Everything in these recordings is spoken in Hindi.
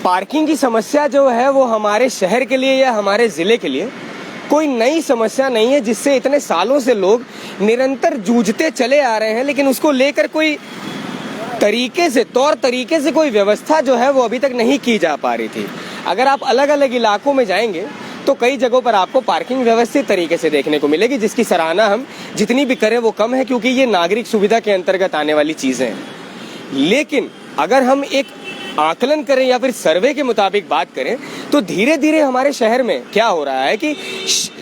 पार्किंग की समस्या जो है वो हमारे शहर के लिए या हमारे ज़िले के लिए कोई नई समस्या नहीं है, जिससे इतने सालों से लोग निरंतर जूझते चले आ रहे हैं, लेकिन उसको लेकर कोई तौर तरीके से कोई व्यवस्था जो है वो अभी तक नहीं की जा पा रही थी। अगर आप अलग अलग इलाकों में जाएंगे तो कई जगहों पर आपको पार्किंग व्यवस्थित तरीके से देखने को मिलेगी, जिसकी सराहना हम जितनी भी करें वो कम है, क्योंकि ये नागरिक सुविधा के अंतर्गत आने वाली चीज़ें हैं। लेकिन अगर हम एक आकलन करें या फिर सर्वे के मुताबिक बात करें तो धीरे धीरे हमारे शहर में क्या हो रहा है कि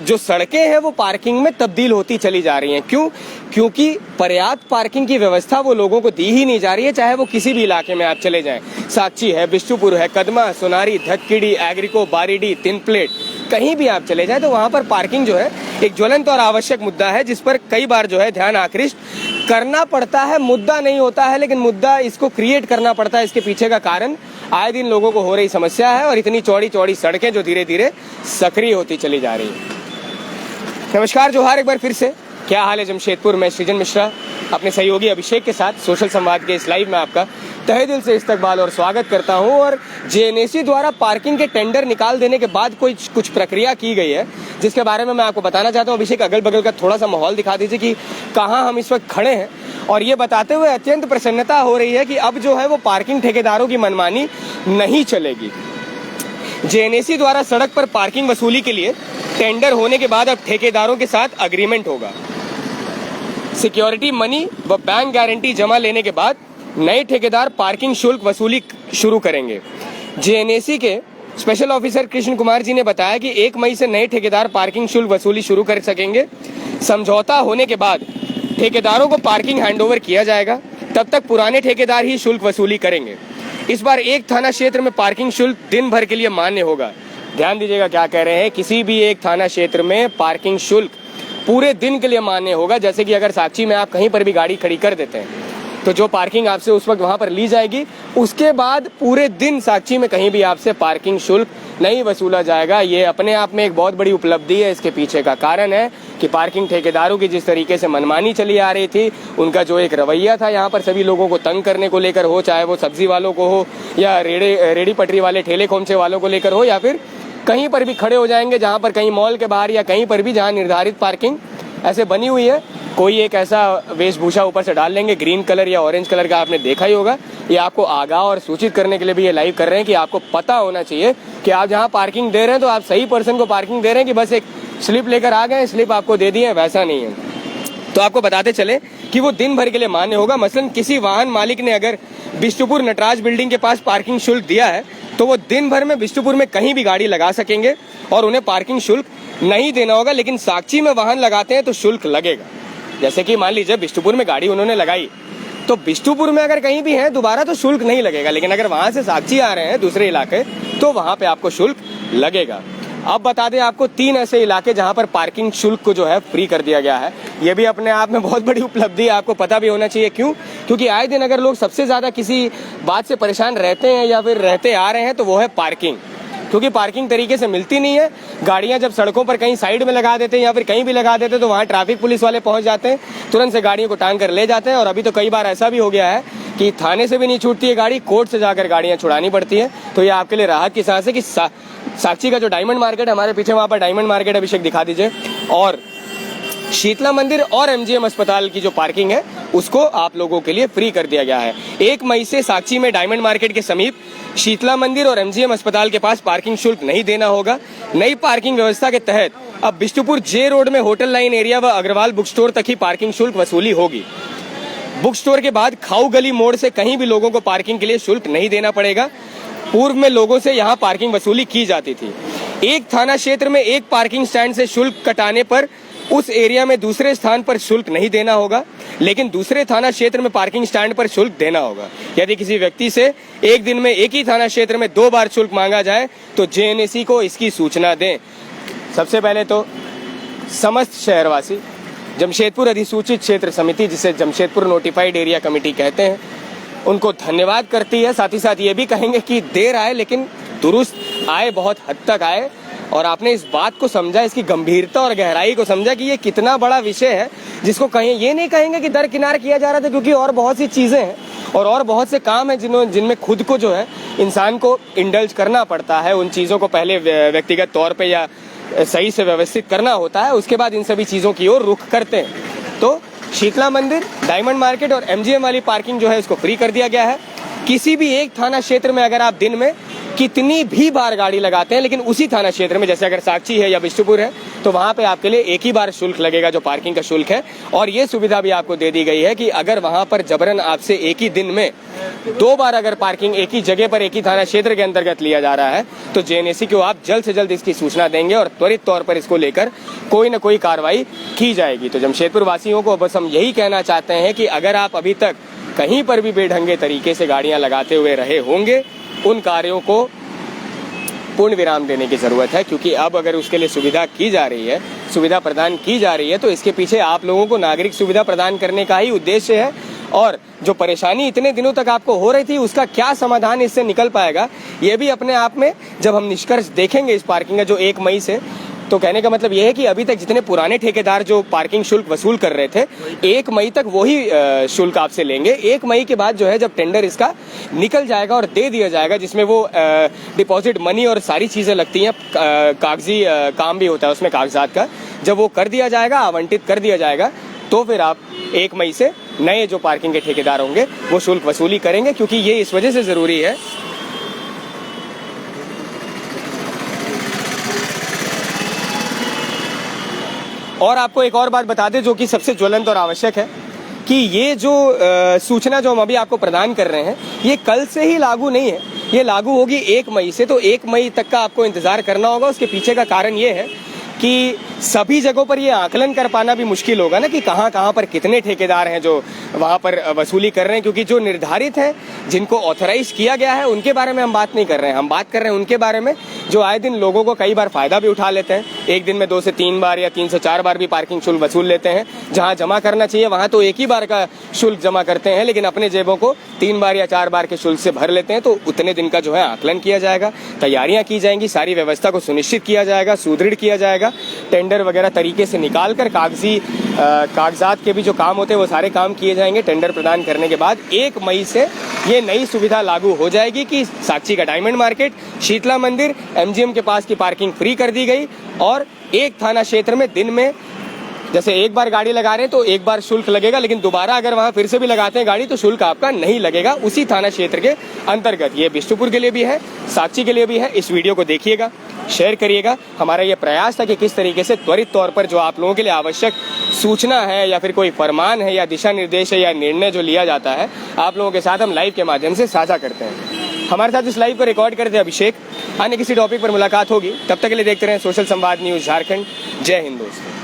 जो सड़कें हैं वो पार्किंग में तब्दील होती चली जा रही हैं। क्यों? क्योंकि पर्याप्त पार्किंग की व्यवस्था वो लोगों को दी ही नहीं जा रही है, चाहे वो किसी भी इलाके में आप चले जाएं। साक्षी है, बिष्टुपुर है, कदमा, सोनारी, धतकीड़ी, एग्रीको, बारीडी, तीन प्लेट, कहीं भी आप चले जाएं तो वहां पर पार्किंग जो है एक ज्वलंत और आवश्यक मुद्दा है, जिस पर कई बार जो है ध्यान आकृष्ट करना पड़ता है। मुद्दा नहीं होता है, लेकिन मुद्दा इसको क्रिएट करना पड़ता है। इसके पीछे का कारण आए दिन लोगों को हो रही समस्या है और इतनी चौड़ी चौड़ी सड़कें जो धीरे धीरे सक्रिय होती चली जा रही है। नमस्कार, जोहार एक बार फिर से। क्या हाल है जमशेदपुर? मैं सृजन मिश्रा अपने सहयोगी अभिषेक के साथ सोशल संवाद के इस लाइव में आपका तहे दिल से इस्तकबाल और स्वागत करता हूं। और जेएनएसी द्वारा पार्किंग के टेंडर निकाल देने के बाद कुछ प्रक्रिया की गई है, जिसके बारे में मैं आपको बताना चाहता हूं। अभिषेक, अगल बगल का थोड़ा सा माहौल दिखा दीजिए कि कहां हम इस वक्त खड़े हैं। और ये बताते हुए अत्यंत प्रसन्नता हो रही है कि अब जो है वो पार्किंग ठेकेदारों की मनमानी नहीं चलेगी। जेएनएसी द्वारा सड़क पर पार्किंग वसूली के लिए टेंडर होने के बाद अब ठेकेदारों के साथ अग्रीमेंट होगा। सिक्योरिटी मनी व बैंक गारंटी जमा लेने के बाद नए ठेकेदार पार्किंग शुल्क वसूली शुरू करेंगे। जेएनएसी के स्पेशल ऑफिसर कृष्ण कुमार जी ने बताया कि 1 मई से नए ठेकेदार पार्किंग शुल्क वसूली शुरू कर सकेंगे। समझौता होने के बाद ठेकेदारों को पार्किंग हैंडओवर किया जाएगा, तब तक पुराने ठेकेदार ही शुल्क वसूली करेंगे। इस बार एक थाना क्षेत्र में पार्किंग शुल्क दिन भर के लिए मान्य होगा। ध्यान दीजिएगा क्या कह रहे हैं, किसी भी एक थाना क्षेत्र में पार्किंग शुल्क पूरे दिन के लिए मान्य होगा। जैसे कि अगर साक्षी में आप कहीं पर भी गाड़ी खड़ी कर देते हैं तो जो पार्किंग आपसे उस वक्त वहां पर ली जाएगी, उसके बाद पूरे दिन साक्षी में कहीं भी आपसे पार्किंग शुल्क नहीं वसूला जाएगा। ये अपने आप में एक बहुत बड़ी उपलब्धि है। इसके पीछे का कारण है कि पार्किंग ठेकेदारों की जिस तरीके से मनमानी चली आ रही थी, उनका जो एक रवैया था यहाँ पर सभी लोगों को तंग करने को लेकर हो, चाहे वो सब्जी वालों को हो या रेड़ी पटरी वाले ठेले खोमचे वालों को लेकर हो, या फिर कहीं पर भी खड़े हो जाएंगे जहाँ पर कहीं मॉल के बाहर या कहीं पर भी जहाँ निर्धारित पार्किंग ऐसे बनी हुई है, कोई एक ऐसा वेशभूषा ऊपर से डाल लेंगे, ग्रीन कलर या ऑरेंज कलर का, आपने देखा ही होगा। ये आपको आगाह और सूचित करने के लिए भी ये लाइव कर रहे हैं कि आपको पता होना चाहिए कि आप जहाँ पार्किंग दे रहे हैं तो आप सही पर्सन को पार्किंग दे रहे हैं कि बस एक स्लिप लेकर आ गए, स्लिप आपको दे दी है, वैसा नहीं है। तो आपको बताते चले कि वो दिन भर के लिए मान्य होगा। मसलन किसी वाहन मालिक ने अगर बिष्टुपुर नटराज बिल्डिंग के पास पार्किंग शुल्क दिया है तो वो दिन भर में बिष्टुपुर में कहीं भी गाड़ी लगा सकेंगे और उन्हें पार्किंग शुल्क नहीं देना होगा। लेकिन साक्षी में वाहन लगाते हैं तो शुल्क लगेगा। जैसे कि मान लीजिए बिष्टुपुर में गाड़ी उन्होंने लगाई तो बिष्टुपुर में अगर कहीं भी है दोबारा तो शुल्क नहीं लगेगा, लेकिन अगर वहां से साक्षी आ रहे हैं दूसरे इलाके तो वहां पे आपको शुल्क लगेगा। अब बता दें आपको 3 ऐसे इलाके जहां पर पार्किंग शुल्क को जो है फ्री कर दिया गया है। ये भी अपने आप में बहुत बड़ी उपलब्धि है, आपको पता भी होना चाहिए। क्यों? क्योंकि आए दिन अगर लोग सबसे ज्यादा किसी बात से परेशान रहते हैं या फिर रहते आ रहे हैं तो वो है पार्किंग। क्योंकि पार्किंग तरीके से मिलती नहीं है। गाड़ियां जब सड़कों पर कहीं साइड में लगा देते हैं या फिर कहीं भी लगा देते हैं तो वहां ट्रैफिक पुलिस वाले पहुंच जाते हैं, तुरंत से गाड़ियों को टांग कर ले जाते हैं। और अभी तो कई बार ऐसा भी हो गया है कि थाने से भी नहीं छूटती है गाड़ी, कोर्ट से जाकर गाड़ियां छुड़ानी पड़ती है। तो ये आपके लिए राहत की सांस है कि साक्षी का जो डायमंड मार्केट है हमारे पीछे, वहां पर डायमंड मार्केट अभिषेक दिखा दीजिए, और शीतला मंदिर और एमजीएम अस्पताल की जो पार्किंग है उसको आप लोगों के लिए फ्री कर दिया गया है। 1 मई से साक्षी में डायमंड मार्केट के समीप शीतला मंदिर और एमजीएम अस्पताल के पास पार्किंग शुल्क नहीं देना होगा। नई पार्किंग व्यवस्था के तहत अब बिष्टुपुर जे रोड में होटल लाइन एरिया व अग्रवाल बुक स्टोर तक ही पार्किंग शुल्क वसूली होगी। बुक स्टोर के बाद खाऊ गली मोड़ से कहीं भी लोगों को पार्किंग के लिए शुल्क नहीं देना पड़ेगा। पूर्व में लोगों से यहाँ पार्किंग वसूली की जाती थी। एक थाना क्षेत्र में एक पार्किंग स्टैंड से शुल्क कटाने पर उस एरिया में दूसरे स्थान पर शुल्क नहीं देना होगा, लेकिन दूसरे थाना क्षेत्र में पार्किंग स्टैंड पर शुल्क देना होगा। यदि किसी व्यक्ति से एक दिन में एक ही थाना क्षेत्र में 2 बार शुल्क मांगा जाए तो जेएनएसी को इसकी सूचना दें। सबसे पहले तो समस्त शहरवासी जमशेदपुर अधिसूचित क्षेत्र समिति, जिसे जमशेदपुर नोटिफाइड एरिया कमेटी कहते हैं, उनको धन्यवाद करती है। साथ ही साथ ये भी कहेंगे कि देर आए लेकिन दुरुस्त आए, बहुत हद तक आए। और आपने इस बात को समझा, इसकी गंभीरता और गहराई को समझा कि ये कितना बड़ा विषय है, जिसको कहें ये नहीं कहेंगे कि दरकिनार किया जा रहा था, क्योंकि और बहुत सी चीजें हैं और बहुत से काम हैं जिनमें खुद को जो है इंसान को इंडल्ज करना पड़ता है, उन चीज़ों को पहले व्यक्तिगत तौर पे या सही से व्यवस्थित करना होता है, उसके बाद इन सभी चीज़ों की ओर रुख करते हैं। तो शीतला मंदिर, डायमंड मार्केट और MGM वाली पार्किंग जो है इसको फ्री कर दिया गया है। किसी भी एक थाना क्षेत्र में अगर आप दिन में कितनी भी बार गाड़ी लगाते हैं, लेकिन उसी थाना क्षेत्र में जैसे अगर साक्षी है या बिष्टुपुर है तो वहां पे आपके लिए एक ही बार शुल्क लगेगा जो पार्किंग का शुल्क है। और ये सुविधा भी आपको दे दी गई है कि अगर वहां पर जबरन आपसे एक ही दिन में 2 बार अगर पार्किंग एक ही जगह पर एक ही थाना क्षेत्र के अंतर्गत लिया जा रहा है तो JNAC को आप जल्द से जल्द इसकी सूचना देंगे और त्वरित तौर पर इसको लेकर कोई न कोई कार्रवाई की जाएगी। तो जमशेदपुर वासियों को बस हम यही कहना चाहते हैं कि अगर आप अभी तक कहीं पर भी बेढंगे तरीके से गाड़ियां लगाते हुए रहे होंगे, उन कार्यों को पूर्ण विराम देने की जरूरत है, क्योंकि अब अगर उसके लिए सुविधा की जा रही है, सुविधा प्रदान की जा रही है, तो इसके पीछे आप लोगों को नागरिक सुविधा प्रदान करने का ही उद्देश्य है। और जो परेशानी इतने दिनों तक आपको हो रही थी उसका क्या समाधान इससे निकल पाएगा, ये भी अपने आप में जब हम निष्कर्ष देखेंगे इस पार्किंग का जो 1 मई से, तो कहने का मतलब यह है कि अभी तक जितने पुराने ठेकेदार जो पार्किंग शुल्क वसूल कर रहे थे 1 मई तक वही शुल्क आपसे लेंगे। 1 मई के बाद जो है जब टेंडर इसका निकल जाएगा और दे दिया जाएगा, जिसमें वो डिपॉजिट मनी और सारी चीजें लगती हैं, कागजी काम भी होता है उसमें कागजात का, जब वो कर दिया जाएगा, आवंटित कर दिया जाएगा, तो फिर आप 1 मई से नए जो पार्किंग के ठेकेदार होंगे वो शुल्क वसूली करेंगे, क्योंकि ये इस वजह से जरूरी है। और आपको एक और बात बता दें जो कि सबसे ज्वलंत और आवश्यक है कि ये जो सूचना जो हम अभी आपको प्रदान कर रहे हैं ये कल से ही लागू नहीं है, ये लागू होगी 1 मई से। तो 1 मई तक का आपको इंतजार करना होगा। उसके पीछे का कारण ये है कि सभी जगहों पर ये आकलन कर पाना भी मुश्किल होगा ना कि कहाँ पर कितने ठेकेदार हैं जो वहाँ पर वसूली कर रहे हैं, क्योंकि जो निर्धारित है, जिनको ऑथराइज किया गया है, उनके बारे में हम बात नहीं कर रहे हैं। हम बात कर रहे हैं उनके बारे में जो आए दिन लोगों को कई बार फायदा भी उठा लेते हैं, एक दिन में 2 से 3 बार या 3 से 4 बार भी पार्किंग शुल्क वसूल लेते हैं। जहाँ जमा करना चाहिए वहाँ तो एक ही बार का शुल्क जमा करते हैं, लेकिन अपने जेबों को 3 बार या 4 बार के शुल्क से भर लेते हैं। तो उतने दिन का जो है आकलन किया जाएगा, तैयारियां की जाएंगी, सारी व्यवस्था को सुनिश्चित किया जाएगा, सुदृढ़ किया जाएगा, टेंडर वगैरह तरीके से निकाल कर कागजात के भी जो काम होते हैं वो सारे काम किए जाएंगे। टेंडर प्रदान करने के बाद 1 मई से ये नई सुविधा लागू हो जाएगी कि साक्षी का डायमंड मार्केट, शीतला मंदिर, MGM के पास की पार्किंग फ्री कर दी गई और एक थाना क्षेत्र में दिन में जैसे एक बार गाड़ी लगा रहे हैं तो एक बार शुल्क लगेगा, लेकिन दोबारा अगर वहां फिर से भी लगाते हैं गाड़ी तो शुल्क आपका नहीं लगेगा उसी थाना क्षेत्र के अंतर्गत। ये बिष्टुपुर के लिए भी है, साक्षी के लिए भी है। इस वीडियो को देखिएगा, शेयर करिएगा। हमारा ये प्रयास था कि किस तरीके से त्वरित तौर पर जो आप लोगों के लिए आवश्यक सूचना है या फिर कोई फरमान है या दिशा निर्देश है या निर्णय जो लिया जाता है, आप लोगों के साथ हम लाइव के माध्यम से साझा करते हैं। हमारे साथ इस लाइव को रिकॉर्ड करते हैं अभिषेक। अन्य किसी टॉपिक पर मुलाकात होगी, तब तक के लिए देखते रहें सोशल संवाद न्यूज झारखंड। जय हिंद दोस्तों।